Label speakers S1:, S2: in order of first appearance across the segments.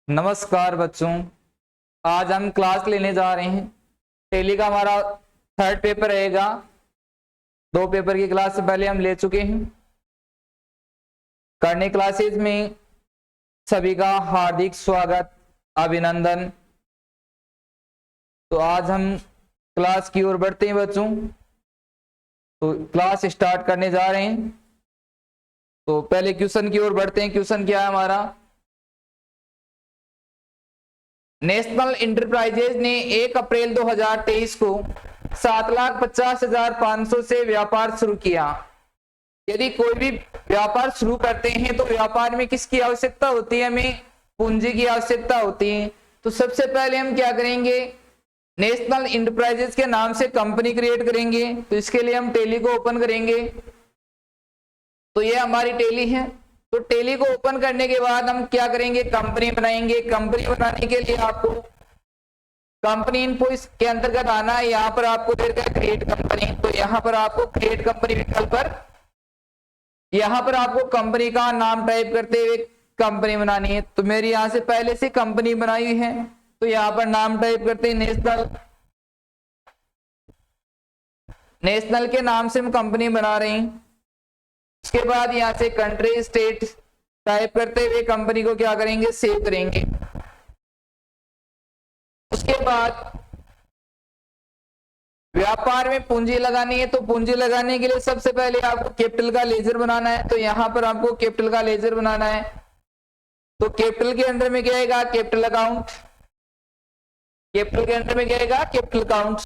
S1: नमस्कार बच्चों। आज हम क्लास लेने जा रहे हैं। टेली का हमारा थर्ड पेपर रहेगा। 2 पेपर की क्लास से पहले हम ले चुके हैं। करने क्लासेस में सभी का हार्दिक स्वागत, अभिनंदन। तो आज हम क्लास की ओर बढ़ते हैं बच्चों। तो क्लास स्टार्ट करने जा रहे हैं। तो पहले क्वेश्चन की ओर बढ़ते हैं। क्वेश्चन क्या है हमारा? नेशनल इंटरप्राइजेज ने 1 अप्रैल 2023 को 7,50,500 से व्यापार शुरू किया। यदि कोई भी व्यापार शुरू करते हैं तो व्यापार में किसकी आवश्यकता होती है? हमें पूंजी की आवश्यकता होती है। तो सबसे पहले हम क्या करेंगे? नेशनल इंटरप्राइजेज के नाम से कंपनी क्रिएट करेंगे। तो इसके लिए हम टेली को ओपन करेंगे। तो ये हमारी टेली है। तो टेली को ओपन करने के बाद हम क्या करेंगे? कंपनी बनाएंगे। कंपनी बनाने के लिए आपको कंपनी इन्फो के अंतर्गत आना है। यहाँ पर आपको दे रखा है क्रिएट कंपनी। तो यहाँ पर आपको क्रिएट कंपनी विकल्प पर यहाँ पर आपको कंपनी का नाम टाइप करते हुए कंपनी बनानी है। तो मेरी यहाँ से पहले से कंपनी बनाई हुई है। तो यहाँ पर नाम टाइप करते हैं नेशनल के नाम से हम कंपनी बना रहे हैं। उसके बाद यहाँ से कंट्री स्टेट टाइप करते हुए कंपनी को क्या करेंगे? सेव करेंगे। उसके बाद व्यापार में पूंजी लगानी है। तो पूंजी लगाने के लिए सबसे पहले आपको कैपिटल का लेजर बनाना है। तो यहाँ पर आपको कैपिटल का लेजर बनाना है। तो कैपिटल के अंदर में क्या आएगा? Capital account. कैपिटल के अंदर में क्या आएगा? Capital account.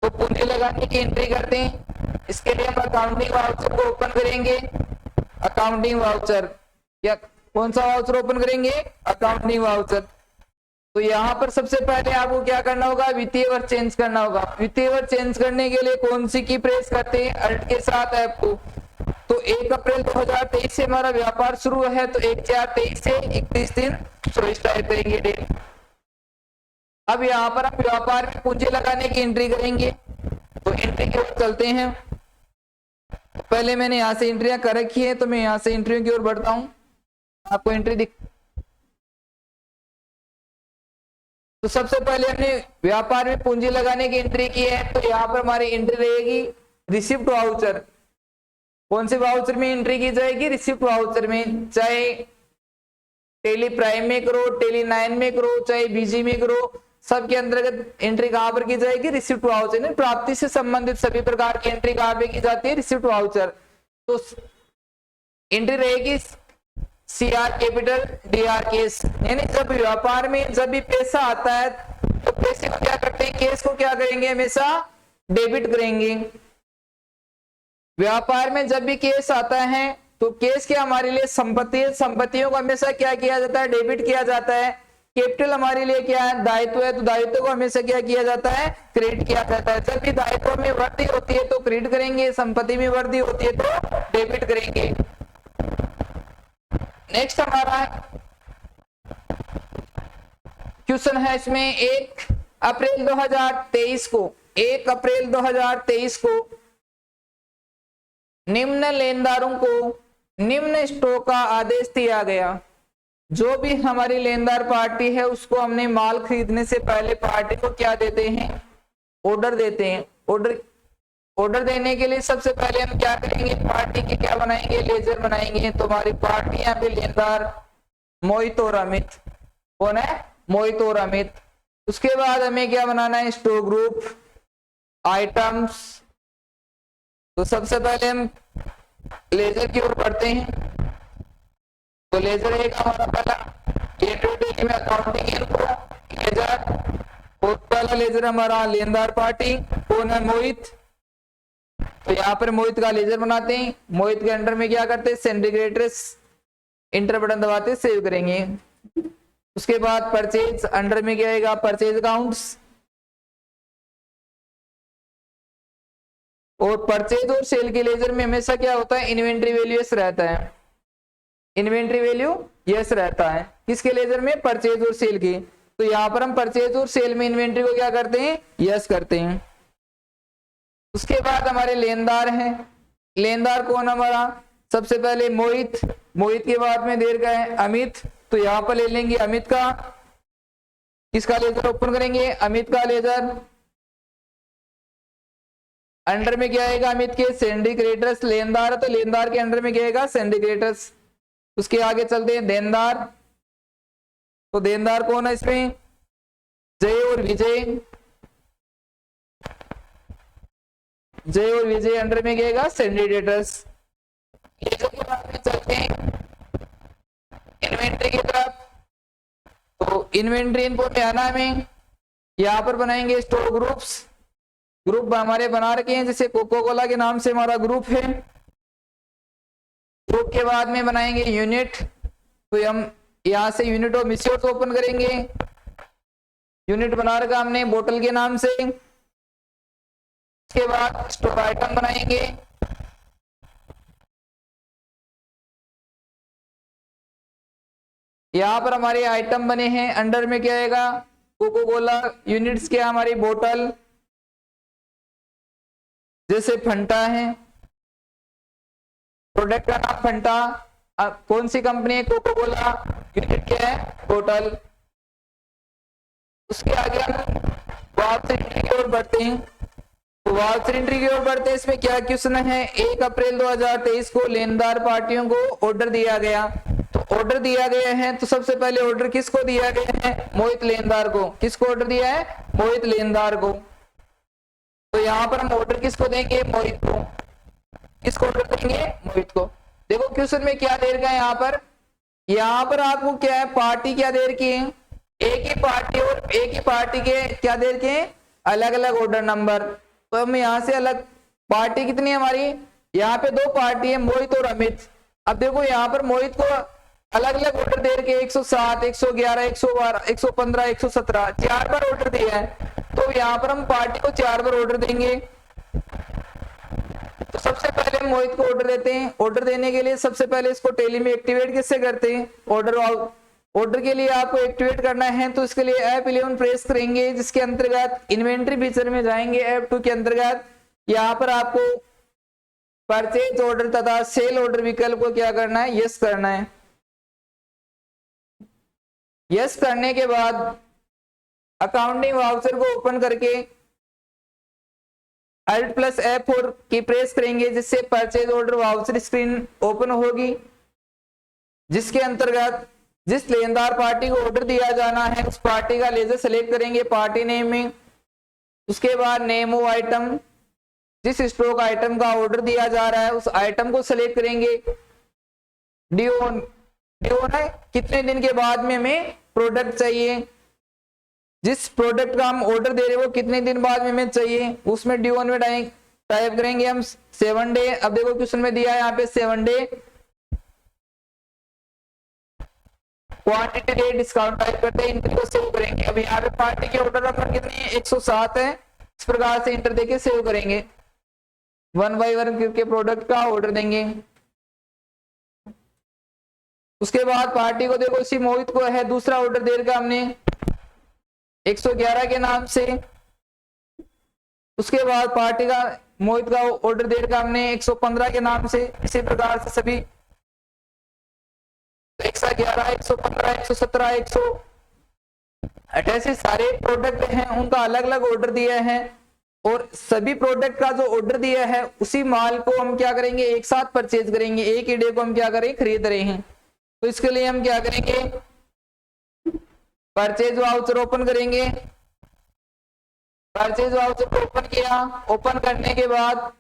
S1: तो पूंजी लगाने की एंट्री करते हैं। इसके लिए हम अकाउंटिंग वाउचर को ओपन करेंगे। अकाउंटिंग वाउचर या कौन सा वाउचर ओपन करेंगे? Accounting voucher. तो यहाँ पर सबसे पहले आपको क्या करना होगा? वित्तीय वर्ष चेंज करना होगा। वित्तीय वर्ष चेंज करने के लिए कौन सी की प्रेस करते हैं? अल्ट के साथ F2। तो 1 अप्रैल 2023 से हमारा व्यापार शुरू है। तो 1/4/23 से 31 टाइप करेंगे डेट। अब यहाँ पर हम व्यापार में पूंजी लगाने की एंट्री करेंगे। तो एंट्री की ओर चलते हैं। पहले मैंने यहाँ से एंट्रियां कर रखी है। तो मैं यहाँ से एंट्रियों की ओर बढ़ता हूँ। आपको एंट्री दिख। तो सबसे पहले हमने व्यापार में पूंजी लगाने की एंट्री की है। तो यहाँ पर हमारी एंट्री रहेगी रिसिप्ट वाउचर। कौन से वाउचर में एंट्री की जाएगी? रिसिप्ट वाउचर में। चाहे टेली प्राइम में करो, टेली 9 में करो, चाहे बीजी में करो, सबके अंतर्गत एंट्री कहां पर की जाएगी? रिसिप्ट वाउचर में। प्राप्ति से संबंधित सभी प्रकार की एंट्री कहां पे की जाती है? Receipt voucher. तो एंट्री रहेगी CR कैपिटल DR केस। यानी जब व्यापार में जब भी पैसा आता है तो पैसे को क्या करते हैं? केस को क्या करेंगे? हमेशा डेबिट करेंगे। व्यापार में जब भी केस आता है तो केस क्या हमारे लिए संपत्ति है। संपत्तियों को हमेशा क्या किया जाता है? डेबिट किया जाता है। कैपिटल हमारे लिए क्या है? दायित्व है। तो दायित्व को हमेशा क्या किया जाता है? क्रेडिट किया जाता है। जब भी दायित्व में वृद्धि होती है तो क्रेडिट करेंगे, संपत्ति में वृद्धि होती है तो डेबिट करेंगे। नेक्स्ट हमारा क्वेश्चन है, इसमें 1 अप्रैल 2023 को निम्न लेनदारों को निम्न स्टॉक का आदेश दिया गया। जो भी हमारी लेनदार पार्टी है उसको हमने माल खरीदने से पहले पार्टी को क्या देते हैं? ऑर्डर देते हैं। ऑर्डर देने के लिए सबसे पहले हम क्या करेंगे? पार्टी के क्या बनाएंगे? लेजर बनाएंगे। तो हमारी पार्टी यहाँ पे लेनदार मोहित और अमित। कौन है? मोहित और अमित। उसके बाद हमें क्या बनाना है? Stock group, items. तो सबसे पहले हम लेजर की ओर बढ़ते हैं। तो लेजर एक हमारा पहला में अकाउंटिंग लेजर। पहला लेजर हमारा लेनदार पार्टी। कौन है? मोहित। तो यहाँ पर मोहित का लेजर बनाते हैं। मोहित के अंडर में क्या करते हैं? सेंडिकेटर्स इंटर बटन दबाते सेव करेंगे। उसके बाद परचेज अंडर में क्या आएगा? Purchase accounts. और परचेज और सेल के लेजर में हमेशा क्या होता है? इन्वेंट्री वैल्यू यस रहता है। इन्वेंट्री वैल्यू यस रहता है। किसके लेजर में? परचेज और सेल की। तो यहाँ पर हम परचेज और सेल में इन्वेंट्री को क्या करते हैं? यस करते हैं। उसके बाद हमारे लेनदार हैं। लेनदार कौन हमारा? सबसे पहले मोहित। मोहित के बाद में देर का है अमित। तो यहाँ पर ले लेंगे अमित का, किसका लेजर ओपन करेंगे, अमित का लेजर। अंडर में क्या आएगा अमित के, सिंडिकेटर्स, लेनदार है तो लेनदार के अंडर में क्या आएगा, सिंडिकेटर्स। उसके आगे चलते हैं देनदार, तो देनदार कौन है इसमें, जय और विजय। जय और विजय अंडर में गएगा सिंडिकेटर्स। चलते हैं इन्वेंट्री की तरफ, तो इन्वेंट्री इनको में आना हमें, यहाँ पर बनाएंगे स्टोर ग्रुप्स। ग्रुप हमारे बना रखे हैं, जैसे कोको कोला के नाम से हमारा ग्रुप है। ग्रुप के बाद में बनाएंगे यूनिट, तो हम यहाँ से यूनिट ऑफ मिश्योर्स ओपन करेंगे। यूनिट बना रखा हमने बोतल के नाम से। इसके बाद स्टॉक आइटम बनाएंगे, यहाँ पर हमारे आइटम बने हैं। अंडर में क्या आएगा, कोको कोला। यूनिट्स क्या हमारी बोतल, जैसे फंटा है, प्रोडक्ट का नाम फंटा। कौन सी कंपनी है, कोको कोला। यूनिट क्या है, बोतल। उसके आगे हम वापस एंट्री की ओर बढ़ते हैं, तो वापस एंट्री की ओर बढ़ते हैं। इसमें क्या क्वेश्चन है, 1 अप्रैल 2023 को लेनदार पार्टियों को ऑर्डर दिया गया। तो ऑर्डर दिया गया है, तो सबसे पहले ऑर्डर किसको दिया गया है, मोहित लेनदार को। किसको ऑर्डर दिया है, मोहित लेनदार को। तो यहाँ पर हम ऑर्डर किसको देंगे, मोहित को। किसको ऑर्डर देंगे, मोहित को। देखो क्वेश्चन में क्या दे रखा है यहाँ पर आपको क्या है, पार्टी क्या दे रखी है, एक ही पार्टी और एक ही पार्टी के क्या दे रखे हैं, अलग अलग ऑर्डर नंबर। तो हम यहाँ से अलग पार्टी कितनी है हमारी, यहाँ पे 2 पार्टी है, मोहित और अमित। अब देखो यहाँ पर मोहित को अलग अलग ऑर्डर दे रखे 107, 111, 112, 115, 117, 4 बार ऑर्डर दिया है। तो यहाँ पर हम पार्टी को 4 बार ऑर्डर देंगे। तो सबसे पहले हम मोहित को ऑर्डर देते हैं। ऑर्डर देने के लिए सबसे पहले इसको टेली में एक्टिवेट किससे करते हैं, ऑर्डर के लिए आपको एक्टिवेट करना है, तो इसके लिए F11 प्रेस करेंगे, जिसके अंतर्गत इन्वेंट्री फीचर में जाएंगे। F2 के अंतर्गत यहाँ पर आपको परचेज ऑर्डर तथा सेल ऑर्डर विकल्प को क्या करना है, यस करना है। यस करने के बाद अकाउंटिंग वाउचर को ओपन करके Alt+F4 की प्रेस करेंगे, जिससे purchase order voucher screen open होगी, जिसके अंतर्गत जिस लेनदार पार्टी को ऑर्डर दिया जाना है उस पार्टी का लेजर सेलेक्ट करेंगे पार्टी नेम में। उसके बाद नेम ऑफ आइटम, जिस स्टॉक आइटम का ऑर्डर दिया जा रहा है उस आइटम को सेलेक्ट करेंगे। ड्यू है, कितने दिन के बाद में हमें प्रोडक्ट चाहिए, जिस प्रोडक्ट का हम ऑर्डर दे रहे हैं वो कितने दिन बाद में हमें चाहिए, उसमें ड्यू में टाइप करेंगे हम 7 डे। अब देखो क्वेश्चन में दिया है यहाँ पे 7 day. Quantity rate discount type करते हैं, इंटर को सेव करेंगे। अब यहाँ पे पार्टी के ऑर्डर नंबर कितनी है, 107 है। इस प्रकार से इंटर देके सेव करेंगे। 1 बाय 1 करके प्रोडक्ट का ऑर्डर देंगे। उसके बाद पार्टी को देखो इसी मोहित को है दूसरा ऑर्डर दे रखा हमने 111 के नाम से। उसके बाद पार्टी का मोहित का ऑर्डर दे रखा हमने 115 के नाम से। इसी प्रकार से सभी 111, 115, 117, 188 सारे प्रोडक्ट हैं, उनका अलग अलग ऑर्डर दिया है। और सभी प्रोडक्ट का जो ऑर्डर दिया है उसी माल को हम क्या करेंगे, एक साथ परचेज करेंगे। एक ही डे को हम क्या करें, खरीद रहे हैं। तो इसके लिए हम क्या करेंगे, परचेज वाउचर ओपन करेंगे। परचेज वाउचर को ओपन किया, ओपन करने के बाद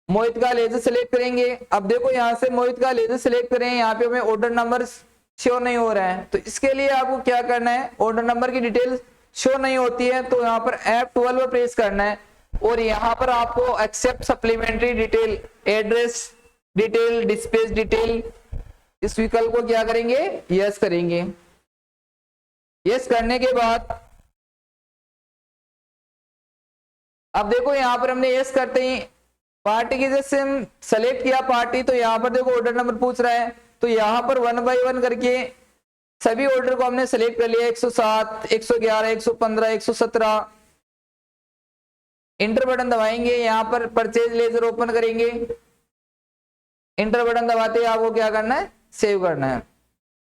S1: मोहित का लेजर सेलेक्ट करेंगे। अब देखो यहाँ से मोहित का लेजर सेलेक्ट करें, यहाँ पे हमें ऑर्डर नंबर शो नहीं हो रहा है। तो इसके लिए आपको क्या करना है, ऑर्डर नंबर की डिटेल शो नहीं होती है तो यहाँ पर F12 प्रेस करना है। और यहाँ पर आपको except supplementary detail, address detail, dispatch detail, इस विकल्प को क्या करेंगे, यस करेंगे। यस करने के बाद अब देखो यहाँ पर हमने यस करते ही पार्टी की जैसे हम सेलेक्ट किया पार्टी, तो यहाँ पर देखो ऑर्डर नंबर पूछ रहा है। तो यहाँ पर 1 बाय 1 करके सभी ऑर्डर को हमने सेलेक्ट कर लिया, 107, 111, 115, 117। इंटर बटन दबाएंगे, यहाँ पर परचेज लेजर ओपन करेंगे। इंटर बटन दबाते ही आपको क्या करना है, सेव करना है।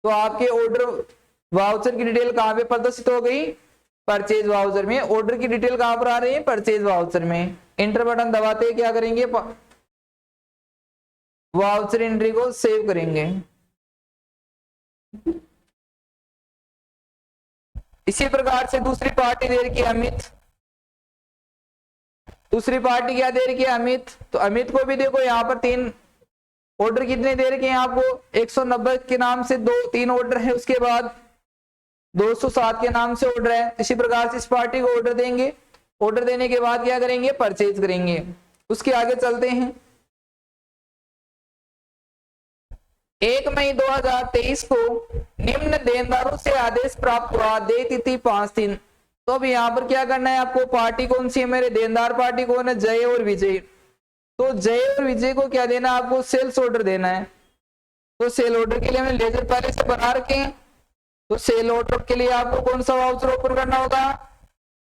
S1: तो आपके ऑर्डर वाउचर की डिटेल कहां पे प्रदर्शित हो गई, परचेज वाउचर में। ऑर्डर की डिटेल कहां पर आ रही है, परचेज वाउचर में। इंटर बटन दबाते ही क्या करेंगे, वाउचर एंट्री को सेव करेंगे। इसी प्रकार से दूसरी पार्टी दे रखी है अमित, दूसरी पार्टी क्या दे रखी है, अमित। तो अमित को भी देखो यहाँ पर 3 ऑर्डर कितने दे रखे हैं आपको, 190 के नाम से 3 ऑर्डर है, उसके बाद 207 के नाम से ऑर्डर है। इसी प्रकार से इस पार्टी को ऑर्डर देंगे। ऑर्डर देने के बाद क्या करेंगे, परचेज करेंगे। उसके आगे चलते हैं। 1 मई 2023 को निम्न देनदारों से आदेश प्राप्त हुआ, देय तिथि 5 दिन। तो अब यहाँ पर क्या करना है आपको, पार्टी कौन सी है, मेरे देनदार पार्टी कौन है, जय और विजय। तो जय और विजय को क्या देना है आपको, सेल्स ऑर्डर देना है। तो सेल ऑर्डर के लिए हमने लेजर पहले से बना रखे हैं। तो सेल ऑर्डर के लिए आपको कौन सा वाउचर ओपन करना होगा,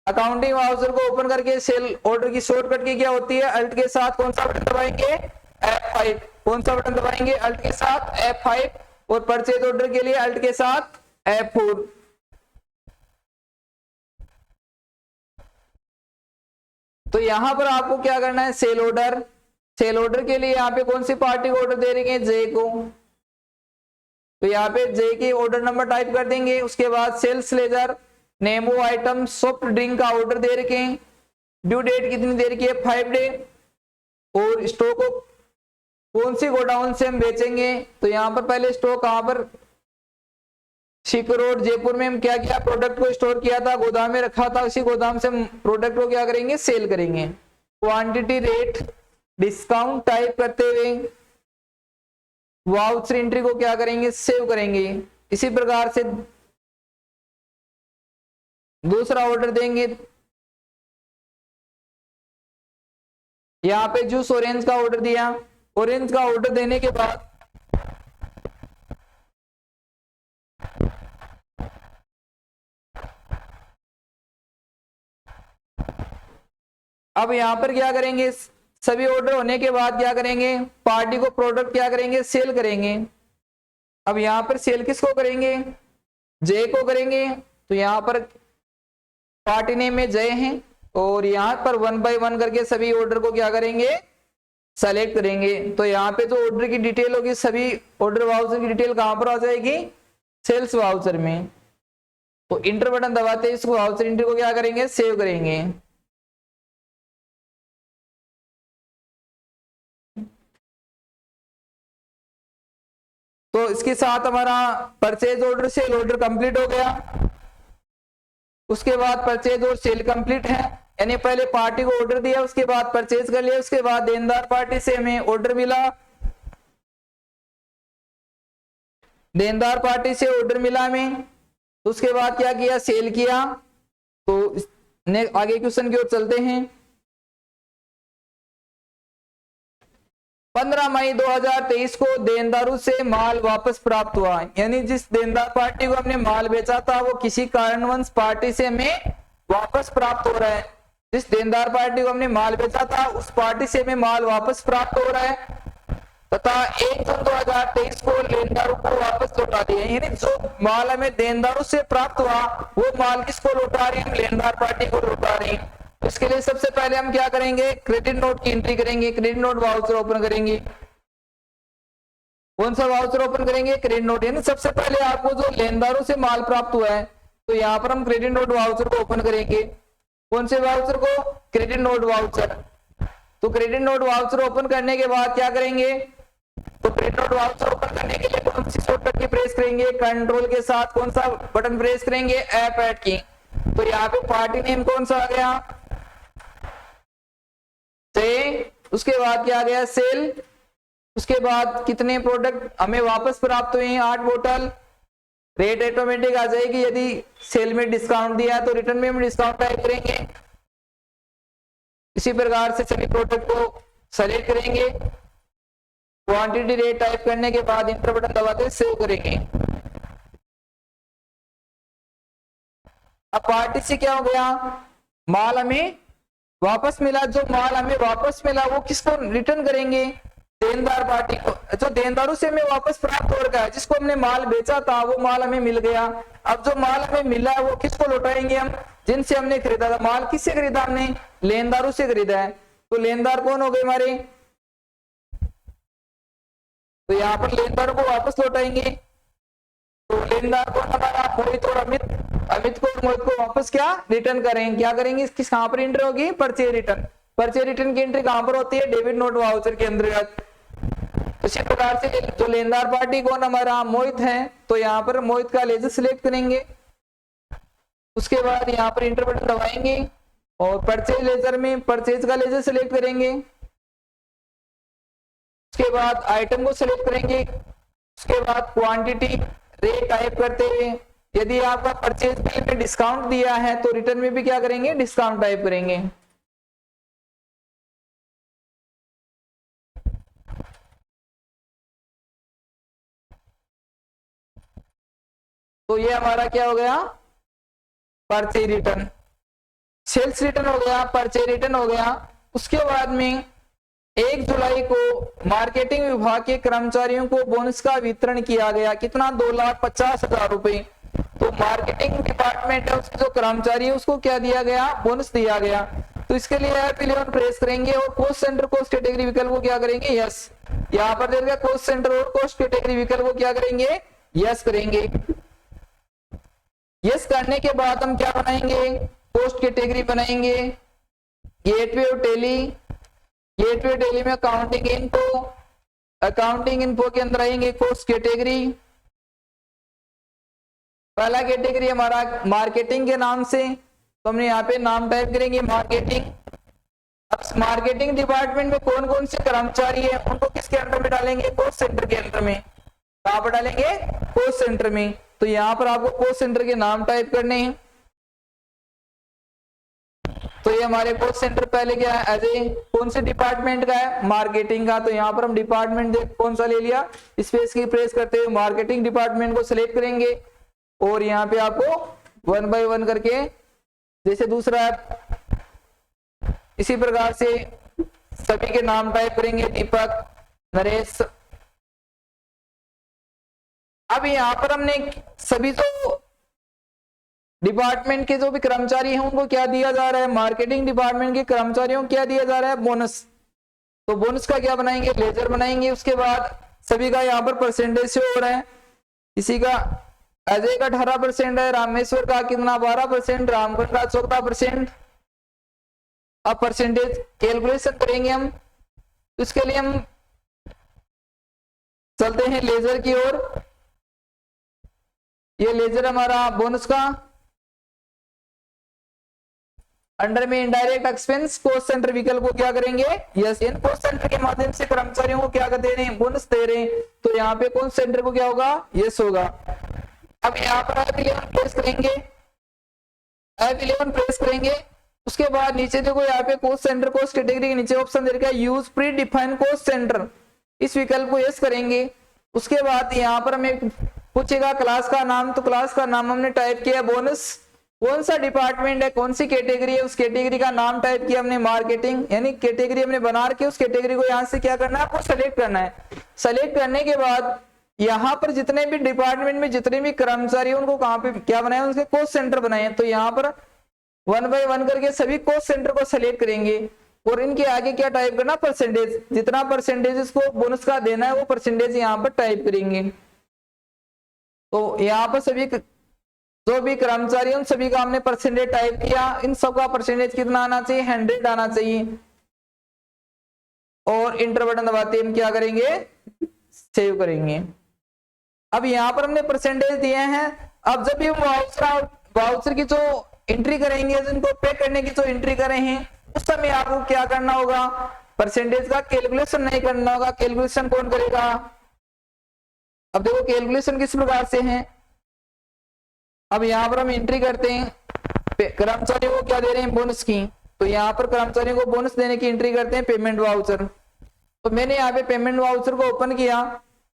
S1: अकाउंटिंग वाउचर को ओपन करके सेल ऑर्डर की शॉर्टकट की क्या होती है, अल्ट के साथ कौन सा बटन दबाएंगे, F5। कौन सा बटन दबाएंगे, अल्ट के साथ F5। और परचेज ऑर्डर के लिए अल्ट के साथ F4। तो यहां पर आपको क्या करना है, सेल ऑर्डर। सेल ऑर्डर के लिए यहाँ पे कौन सी पार्टी को ऑर्डर दे रही है, जे को। तो यहाँ पे जे की ऑर्डर नंबर टाइप कर देंगे। उसके बाद sales ledger, name of item, soft drink का ऑर्डर दे रखे हैं। ड्यू डेट कितनी दे रखी है, 5 डे। और स्टॉक को कौन सी गोडाउन से हम बेचेंगे, तो यहाँ पर पहले स्टॉक कहां पर, शिक रोड जयपुर में हम क्या किया, प्रोडक्ट को स्टोर किया था, गोदाम में रखा था। उसी गोदाम से हम प्रोडक्ट को क्या करेंगे, सेल करेंगे। क्वांटिटी, रेट, डिस्काउंट टाइप करते हुए वाउचर एंट्री को क्या करेंगे, सेव करेंगे। इसी प्रकार से दूसरा ऑर्डर देंगे। यहाँ पे जूस ऑरेंज का ऑर्डर दिया। ऑरेंज का ऑर्डर देने के बाद अब यहां पर क्या करेंगे, सभी ऑर्डर होने के बाद क्या करेंगे, पार्टी को प्रोडक्ट क्या करेंगे, सेल करेंगे। अब यहां पर सेल किसको करेंगे, जय को करेंगे। तो यहां पर पार्टी नेम में जय है और यहां पर 1 बाय 1 करके सभी ऑर्डर को क्या करेंगे, सेलेक्ट करेंगे। तो यहाँ पे जो ऑर्डर की डिटेल होगी, सभी ऑर्डर वाउचर की डिटेल कहां पर आ जाएगी, सेल्स वाउचर में। तो इंटर बटन दबाते इस वाउचर एंट्री को क्या करेंगे, सेव करेंगे। तो इसके साथ हमारा purchase order sale order complete हो गया। उसके बाद परचेज और सेल कंप्लीट है, यानी पहले पार्टी को ऑर्डर दिया, उसके बाद परचेज कर लिया, उसके बाद देनदार पार्टी से हमें ऑर्डर मिला, देनदार पार्टी से ऑर्डर मिला हमें। तो उसके बाद क्या किया, सेल किया। तो आगे क्वेश्चन की ओर चलते हैं। 15 मई 2023 को देनदारों से माल वापस प्राप्त हुआ, यानी जिस देनदार पार्टी को हमने माल बेचा था वो किसी कारणवश पार्टी से हमें वापस प्राप्त हो रहा है। जिस देनदार पार्टी को हमने माल बेचा था उस पार्टी से हमें माल वापस प्राप्त हो रहा है तथा 1 जून 2023 को लेनदारों को वापस लौटा दिया। यानी जो माल हमें देनदारों से प्राप्त हुआ वो माल किसको लौटा रहे हैं, हम लेनदार पार्टी को लौटा रहे हैं। इसके लिए सबसे पहले हम क्या करेंगे, क्रेडिट नोट की एंट्री करेंगे। क्रेडिट नोट वाउचर ओपन करेंगे। कौन सा वाउचर ओपन करेंगे, क्रेडिट नोट। यानी सबसे पहले आपको जो लेनदारों से माल प्राप्त हुआ है तो यहाँ पर हम क्रेडिट नोट वाउचर को ओपन करेंगे। कौन से वाउचर को, क्रेडिट नोट वाउचर। तो क्रेडिट नोट वाउचर ओपन करने के बाद क्या करेंगे, तो क्रेडिट नोट वाउचर ओपन करने के लिए कौन सी शॉर्टकट की प्रेस करेंगे, कंट्रोल के साथ कौन सा बटन प्रेस करेंगे, F8 की। तो यहाँ पे पार्टी नेम कौन सा आ गया, से। उसके बाद क्या आ गया, सेल। उसके बाद कितने प्रोडक्ट हमें वापस प्राप्त हुए हैं, 8 बोतल। रेट ऑटोमेटिक आ जाएगी, यदि सेल में डिस्काउंट दिया तो रिटर्न में हम डिस्काउंट टाइप करेंगे। इसी प्रकार से सभी प्रोडक्ट को सेलेक्ट करेंगे। क्वांटिटी, रेट टाइप करने के बाद इंटर बटन दबाते सेव करेंगे। अब पार्टी से क्या हो गया, माल हमें वापस मिला। जो माल हमें वापस मिला वो किसको रिटर्न करेंगे, देनदार पार्टी को, जो देनदारों से हमें वापस प्राप्त हो रहा है, जिसको हमने माल बेचा था वो माल हमें मिल गया। अब जो माल हमें मिला है वो किसको लौटाएंगे हम? जिनसे हमने खरीदा था। माल किससे खरीदा हमने? लेनदारों से खरीदा है। तो लेनदार कौन हो गए हमारे? तो यहाँ पर लेनदारों को वापस लौटाएंगे। तो लेनदार कौन हमारा? मोहित और अमित। अमित को और मोहित को वापस क्या रिटर्न करेंगे? क्या करेंगे? इसकी कहां पर एंट्री होगी? Purchase return. परचेज रिटर्न की एंट्री कहां पर होती है? डेबिट नोट वाउचर के अंतर्गत। इसी प्रकार से जो लेनदार पार्टी कौन हमारा? मोहित है। तो यहाँ पर मोहित का लेजर सिलेक्ट करेंगे। उसके बाद यहाँ पर इंटर बटन दबाएंगे और परचेज लेजर में परचेज का लेजर सिलेक्ट करेंगे। उसके बाद आइटम को सिलेक्ट करेंगे। उसके बाद क्वांटिटी रेट टाइप करते हुए, यदि आपका परचेज बिल में डिस्काउंट दिया है तो रिटर्न में भी क्या करेंगे? डिस्काउंट टाइप करेंगे। तो ये हमारा क्या हो गया? Purchase return. सेल्स रिटर्न हो गया, परचेज रिटर्न हो गया। उसके बाद में 1 जुलाई को मार्केटिंग विभाग के कर्मचारियों को बोनस का वितरण किया गया। कितना? 2,50,000 रुपए। तो मार्केटिंग डिपार्टमेंट है, उसके जो कर्मचारी है उसको क्या दिया गया? बोनस दिया गया। तो इसके लिए F11 प्रेस करेंगे और कॉस्ट सेंटर कॉस्ट कैटेगरी विकल्प को क्या करेंगे? यस। यहाँ पर देगा कॉस्ट सेंटर और कॉस्ट कैटेगरी विकल्प को क्या करेंगे? यस करेंगे। यस करने के बाद हम क्या बनाएंगे? कॉस्ट कैटेगरी बनाएंगे। गेटवे और टेली। गेटवे टेली में अकाउंटिंग इन्फो, अकाउंटिंग इन्फो के अंदर आएंगे कॉस्ट कैटेगरी। पहला कैटेगरी हमारा मार्केटिंग के नाम से, तो हमने यहाँ पे नाम टाइप करेंगे मार्केटिंग। अब मार्केटिंग डिपार्टमेंट में कौन कौन से कर्मचारी है उनको किसके अंदर में डालेंगे? कॉस्ट सेंटर के अंदर में। कहां पर डालेंगे? कॉस्ट सेंटर में। तो यहाँ पर आपको कॉस्ट सेंटर के नाम टाइप करने हैं। तो ये हमारे कॉस्ट सेंटर पहले क्या है? एज ए कौन से डिपार्टमेंट का है? मार्केटिंग का। तो यहाँ पर हम डिपार्टमेंट कौन सा ले लिया? स्पेस की प्रेस करते हुए मार्केटिंग डिपार्टमेंट को सिलेक्ट करेंगे और यहाँ पे आपको 1 बाय 1 करके, जैसे दूसरा है इसी प्रकार से सभी के नाम टाइप करेंगे। दीपक, नरेश। अब यहाँ पर हमने सभी जो डिपार्टमेंट के जो भी कर्मचारी हैं उनको क्या दिया जा रहा है? मार्केटिंग डिपार्टमेंट के कर्मचारियों को क्या दिया जा रहा है? बोनस। तो बोनस का क्या बनाएंगे? लेजर बनाएंगे। उसके बाद सभी का यहाँ पर परसेंटेज से हो रहा है। किसी का अजय का 18% है, रामेश्वर का कितना? 12%, रामगढ़ का 14%। अब परसेंटेज कैलकुलेशन करेंगे हम। इसके लिए हम चलते हैं लेजर की ओर। ये लेजर हमारा बोनस का अंडर में इनडायरेक्ट एक्सपेंस कॉस्ट सेंटर विकल्प को क्या करेंगे? यस। इन कॉस्ट सेंटर के माध्यम से कर्मचारियों को क्या दे रहे हैं? बोनस दे रहे हैं। तो यहाँ पे कॉस्ट सेंटर को क्या होगा? यस होगा। अब यहाँ पर F11 प्रेस करेंगे। F11 प्रेस करेंगे। उसके बाद नीचे देखो यहाँ पे कॉस्ट सेंटर कॉस्ट कैटेगरी के नीचे ऑप्शन दे रखा है use pre define cost centre. इस विकल्प को यस करेंगे। उसके बाद यहाँ पर हमें पूछेगा क्लास का नाम। तो क्लास का नाम हमने टाइप किया बोनस। कौन सा डिपार्टमेंट है, कौन सी कैटेगरी है, उस कैटेगरी का नाम टाइप किया हमने मार्केटिंग। यानी कैटेगरी हमने बना के उस कैटेगरी को यहाँ से क्या करना है? आपको सेलेक्ट करना है। सेलेक्ट करने के बाद यहाँ पर जितने भी डिपार्टमेंट में जितने भी कर्मचारी हैं उनको कहाँ पे क्या बनाए? उसके कॉस्ट सेंटर बनाए। तो यहाँ पर 1 बाय 1 करके सभी कॉस्ट सेंटर को सेलेक्ट करेंगे और इनके आगे क्या टाइप करना? परसेंटेज। जितना परसेंटेज इसको बोनस का देना है वो परसेंटेज यहाँ पर टाइप करेंगे। तो यहाँ पर सभी जो भी कर्मचारी उन सभी का हमने परसेंटेज टाइप किया। इन सबका परसेंटेज कितना आना चाहिए? 100 आना चाहिए। और इंटर बटन दबाते हम क्या करेंगे? सेव करेंगे। अब यहाँ पर हमने परसेंटेज दिए हैं। अब जब भी वाउचर की जो एंट्री करेंगे, जिनको पे करने की जो एंट्री करे हैं, उस समय आपको क्या करना होगा? परसेंटेज का कैलकुलेशन नहीं करना होगा। कैलकुलेशन कौन करेगा? अब देखो कैलकुलेशन किस प्रकार से है। अब यहाँ पर हम एंट्री करते हैं कर्मचारियों को क्या दे रहे हैं? बोनस की। तो यहाँ पर कर्मचारियों को बोनस देने की एंट्री करते हैं पेमेंट वाउचर। तो मैंने यहाँ पे पेमेंट वाउचर को ओपन किया।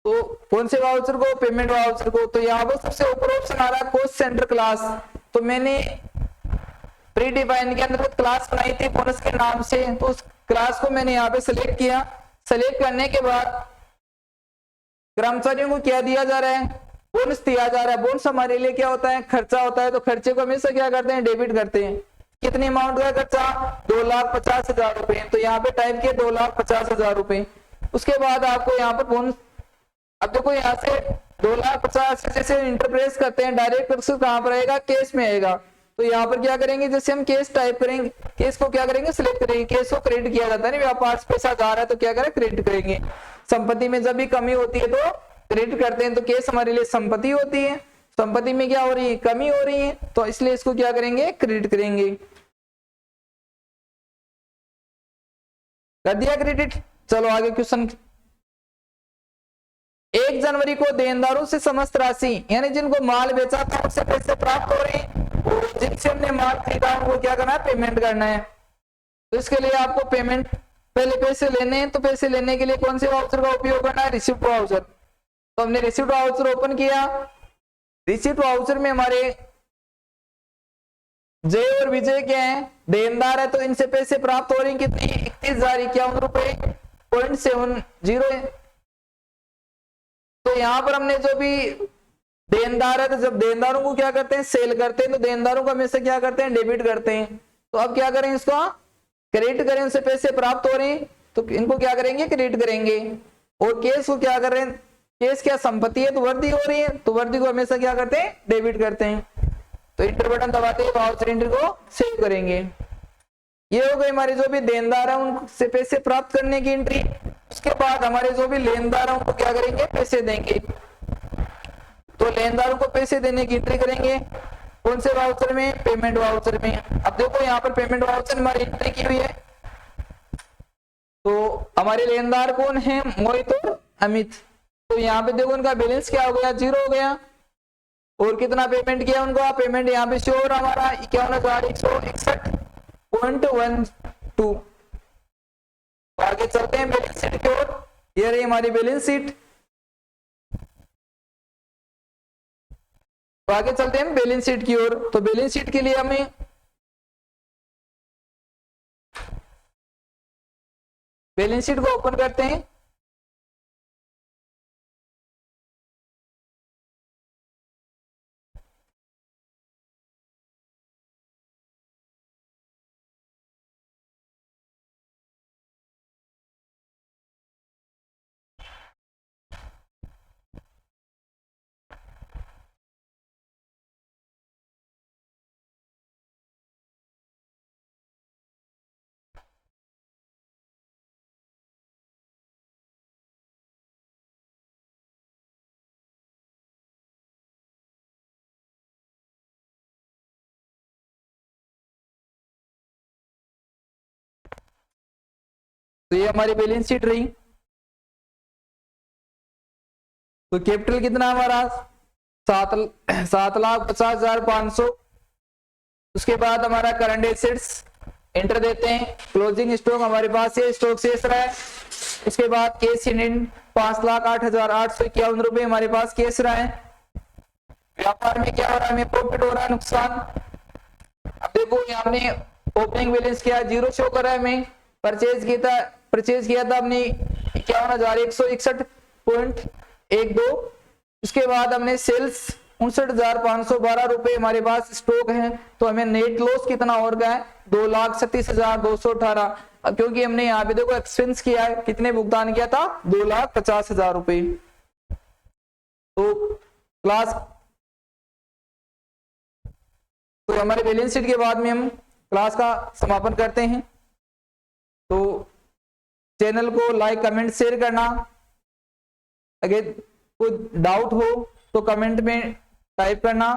S1: तो कौन से वाउचर को? पेमेंट वाउचर को। तो यहाँ पर सबसे ऊपर ऑप्शन आ रहा है कॉस्ट सेंटर क्लास। तो मैंने प्री डिफाइन के अंदर क्लास बनाई थी बोनस के नाम से। तो उस क्लास को मैंने यहाँ पे सिलेक्ट किया। सेलेक्ट करने के बाद कर्मचारियों को क्या दिया जा रहा है, बोनस दिया जा रहा है। बोनस हमारे लिए क्या होता है, खर्चा होता है, तो खर्चे को हमेशा क्या करते हैं, डेबिट करते हैं। कितनी अमाउंट का खर्चा, 2,50,000 रुपए, तो यहाँ पे टाइप किया 2,50,000 रुपए। उसके बाद आपको यहाँ पर बोनस, अब देखो यहाँ से 2,50,000 जैसे इंटरप्रेस करते हैं, डायरेक्ट कहाँ पर आएगा, केस में आएगा। तो यहाँ पर क्या करेंगे, जैसे हम केस टाइप करेंगे, केस को क्या करेंगे, सिलेक्ट करेंगे। केस को क्रेडिट किया जाता है ना, व्यापार से पैसा जा रहा है तो क्या करें, क्रेडिट करेंगे। संपत्ति में जब भी कमी होती है तो क्रेडिट करते हैं, तो केस हमारे लिए संपत्ति होती है। संपत्ति में क्या हो रही है, कमी हो रही है, तो इसलिए इसको क्या करेंगे, क्रेडिट करेंगे। कर दिया क्रेडिट। चलो आगे क्वेश्चन। 1 जनवरी को देनदारों से समस्त राशि, यानी जिनको माल बेचा था उससे पैसे प्राप्त हो रहे हैं, और जिनसे हमने माल खरीदा उनको क्या करना है, पेमेंट करना है। तो इसके लिए आपको पेमेंट, पहले पैसे लेने हैं, तो पैसे लेने के लिए कौन से वाउचर का उपयोग करना है, रिसिप्ट वाउचर। तो हमने रिसिप्ट वाउचर ओपन किया। रिसिप्ट वाउचर में हमारे जय और विजय क्या है, देनदार है, तो इनसे पैसे प्राप्त हो रहे हैं कितनी, 31,051 रुपए 0.70 है। तो यहां पर हमने जो भी देनदार है, तो जब देनदारों को क्या करते हैं, सेल करते हैं, तो देनदारों को हमेशा क्या करते हैं, डेबिट करते हैं। तो अब क्या करें, इसको क्रेडिट करें, उनसे पैसे प्राप्त हो रहे हैं तो इनको क्या करेंगे, क्रेडिट करेंगे। और केस को क्या कर रहे हैं, केस क्या संपत्ति है, तो वर्दी हो रही है, तो वर्दी को हमेशा क्या करते हैं, डेबिट करते हैं। तो इंटर बटन दबाते हैं, वाउचर एंट्री को सेव करेंगे। ये हो गई हमारे जो भी देनदार है उनसे पैसे प्राप्त करने की एंट्री। उसके बाद हमारे जो भी लेनदार है उनको क्या करेंगे, पैसे देंगे। तो लेनदारों को पैसे देने की एंट्री करेंगे, कौन से वाउचर में, पेमेंट वाउचर में। अब देखो यहाँ पर पेमेंट वाउचर हमारी एंट्री की हुई है। तो हमारे लेनदार कौन है, मोहित और अमित। तो यहाँ पे देखो उनका बैलेंस क्या हो गया, 0 हो गया। और कितना पेमेंट किया उनको, पेमेंट यहाँ पे शो हो रहा हमारा 51,161.12। आगे चलते हैं बैलेंस शीट की ओर। ये रही हमारी बैलेंस शीट। तो आगे चलते हैं बैलेंस शीट की ओर। तो बैलेंस शीट के लिए हमें बैलेंस शीट को ओपन करते हैं। तो ये हमारी बैलेंस शीट रही। तो कैपिटल कितना हमारा, 7,50,500। उसके बाद हमारा करंट एसेट्स एंटर देते हैं। क्लोजिंग स्टॉक हमारे पास ये स्टॉक शेष रहा है। उसके बाद कैश इन 5,08,851 रुपए हमारे पास कैश रहा है। व्यापार में क्या हो रहा है, हमें प्रॉफिट हो रहा है, नुकसान। अब देखो यहाँ हमने ओपनिंग बैलेंस किया, 0 शो कर रहा है। हमें परचेज किया था हमने 51,161.12। उसके बाद हमने सेल्स 59,512 रुपए हमारे पास स्टॉक है। तो हमें नेट लॉस कितना और गया है, 2,37,218। क्योंकि हमने यहाँ पे देखो एक्सपेंस किया है, कितने भुगतान किया था, 2,50,000 रुपए। तो क्लास, तो हमारे बैलेंस शीट के बाद में हम क्लास का समापन करते हैं। तो चैनल को लाइक, कमेंट, शेयर करना। अगर कोई डाउट हो तो कमेंट में टाइप करना।